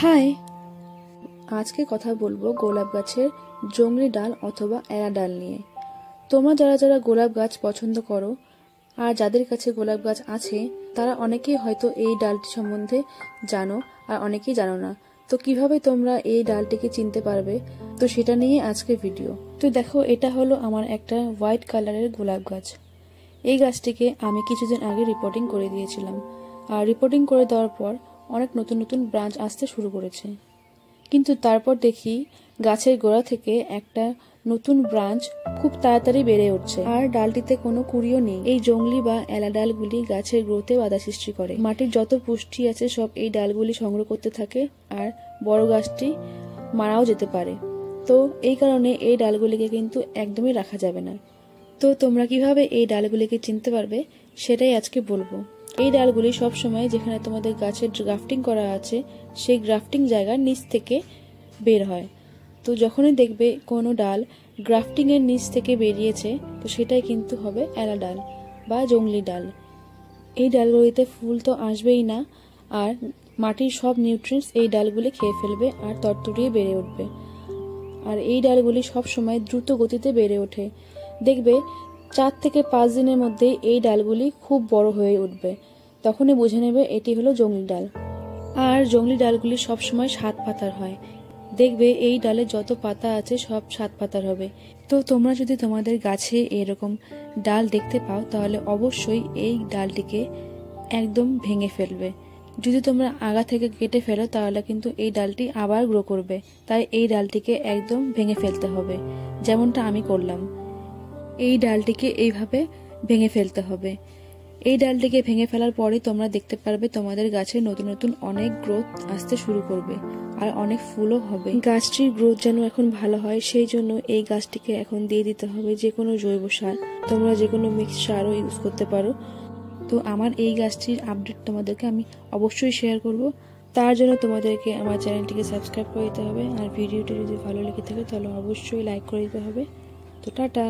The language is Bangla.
হাই, আজকে কথা বলবো গোলাপ গাছের জংলি ডাল অথবা এরা ডাল নিয়ে। তোমরা যারা যারা গোলাপ গাছ পছন্দ করো আর যাদের কাছে গোলাপ গাছ আছে তারা অনেকেই হয়তো এই ডালটি সম্বন্ধে জানো আর অনেকেই জানো না। তো কিভাবে তোমরা এই ডালটিকে চিনতে পারবে, তো সেটা নিয়ে আজকে ভিডিও। তো দেখো, এটা হলো আমার একটা হোয়াইট কালারের গোলাপ গাছ। এই গাছটিকে আমি কিছুদিন আগে রিপোর্টিং করে দিয়েছিলাম, আর রিপোর্টিং করে দেওয়ার পর অনেক নতুন নতুন ব্রাঞ্চ আসতে শুরু করেছে। কিন্তু তারপর দেখি গাছের গোড়া থেকে একটা নতুন ব্রাঞ্চ খুব তাড়াতাড়ি বেড়ে উঠছে, আর ডালটিতে কোনো কুড়িও নেই। এই জংলি বা এলা ডালগুলি গাছের গ্রোথে বাধা সৃষ্টি করে। মাটির যত পুষ্টি আছে সব এই ডালগুলি সংগ্রহ করতে থাকে, আর বড় গাছটি মারাও যেতে পারে। তো এই কারণে এই ডালগুলিকে কিন্তু একদমই রাখা যাবে না। তো তোমরা কিভাবে এই ডালগুলিকে চিনতে পারবে সেটাই আজকে বলবো। এই ডালগুলি সব সময় যেখানে তোমাদের গাছের গ্রাফটিং করা আছে সেই গ্রাফটিং জায়গার নিচ থেকে বের হয়। তো যখনই দেখবে কোনো ডাল গ্রাফটিং এর নিচ থেকে বেরিয়েছে, তো সেটাই কিন্তু হবে এলা ডাল বা জংলি ডাল। এই ডালগুলিতে ফুল তো আসবেই না, আর মাটির সব নিউট্রিয়েন্টস এই ডালগুলি খেয়ে ফেলবে আর তরতরিয়ে বেড়ে উঠবে। আর এই ডালগুলি সব সময় দ্রুত গতিতে বেড়ে ওঠে। দেখবে 4 থেকে 5 দিনের মধ্যে এই ডালগুলি খুব বড় হয়ে উঠবে। তখনই বুঝে নেবে এটি হলো জংলি ডাল। আর জংলি ডালগুলি সবসময় 7 পাতার হয়। দেখবে এই ডালে যত পাতা আছে সব 7 পাতার হবে। তো তোমরা যদি তোমাদের গাছে এরকম ডাল দেখতে পাও তাহলে অবশ্যই এই ডালটিকে একদম ভেঙে ফেলবে। যদি তোমরা আগা থেকে কেটে ফেলো তাহলে কিন্তু এই ডালটি আবার গ্রো করবে। তাই এই ডালটিকে একদম ভেঙে ফেলতে হবে, যেমনটা আমি করলাম। এই ডালটিকে এইভাবে ভেঙে ফেলতে হবে। এই ডালটিকে ভেঙে ফেলার পরে তোমরা দেখতে পারবে তোমাদের গাছে নতুন নতুন অনেক গ্রোথ আসতে শুরু করবে, আর অনেক ফুলও হবে। গাছটির গ্রোথ যেন এখন ভালো হয় সেই জন্য এই গাছটিকে এখন দিয়ে দিতে হবে যে কোনো জৈব সার। তোমরা যে কোনো মিক্সড সারও ইউজ করতে পারো। তো আমার এই গাছটির আপডেট তোমাদেরকে আমি অবশ্যই শেয়ার করব। তার জন্য তোমাদেরকে আমার চ্যানেলটিকে সাবস্ক্রাইব করে দিতে হবে, আর ভিডিওটি যদি ভালো লেগে থাকে তাহলে অবশ্যই লাইক করে দিতে হবে। তো টাটা।